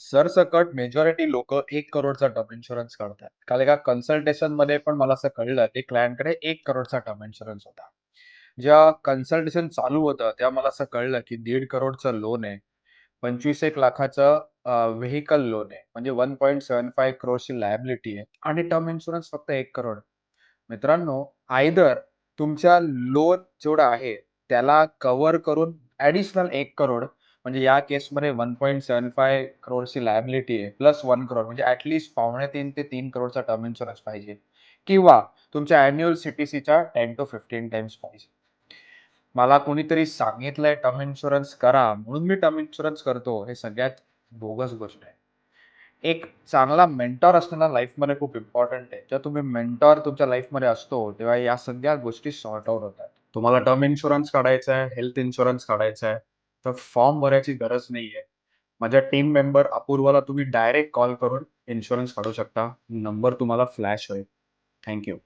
सरसकट मेजॉरिटी लोक 1 करोडचा टर्म इन्शुरन्स काढतात. काल एका कन्सल्टेशनमध्ये पण मला असं कळलं, की क्लायंटकडे 1 करोडचा टर्म इन्शुरन्स होता. जेव्हा कन्सल्टेशन चालू होतं, तेव्हा मला असं कळलं, की 1.5 करोडचं लोन आहे. 25 लाखाचं व्हेइकल लोन आहे. म्हणजे 1.75 करोडची लायबिलिटी आहे आणि टर्म इन्शुरन्स फक्त 1 करोड. मित्रांनो, आयदर तुमच्या लोन जेवढं आहे, त्याला कव्हर करून ॲडिशनल 1 करोड म्हणजे या केसमध्ये 1.75 करोडची लायबिलिटी आहे, प्लस 1 करोड म्हणजे पावणे 3 ते 3 करोडचा टर्म इन्शुरन्स पाहिजे किंवा तुमच्या अॅन्युअल सीटीसीच्या 10 to 15 टाइम्स पाहिजे. मला कोणीतरी सांगितलंय टर्म इन्शुरन्स करा, म्हणून मी टर्म इन्शुरन्स करतो, हे सगळ्यात बोगस गोष्ट आहे. एक चांगला मेंटॉर असणं ना लाईफमध्ये खूप इम्पॉर्टंट आहे. जेव्हा तुम्ही मेंटॉर तुमच्या लाईफमध्ये असतो, तेव्हा या सगळ्या गोष्टी सॉर्ट आउट होतात. तुम्हाला टर्म इन्शुरन्स काढायचा आहे, हेल्थ इन्शुरन्स काढायचा आहे, तर फॉर्म भरायची गरज नाहीये. माझ्या टीम मेंबर अपूर्वाला तुम्ही डायरेक्ट कॉल करून इन्शुरन्स काढू शकता. नंबर तुम्हाला फ्लॅश होईल. Thank you.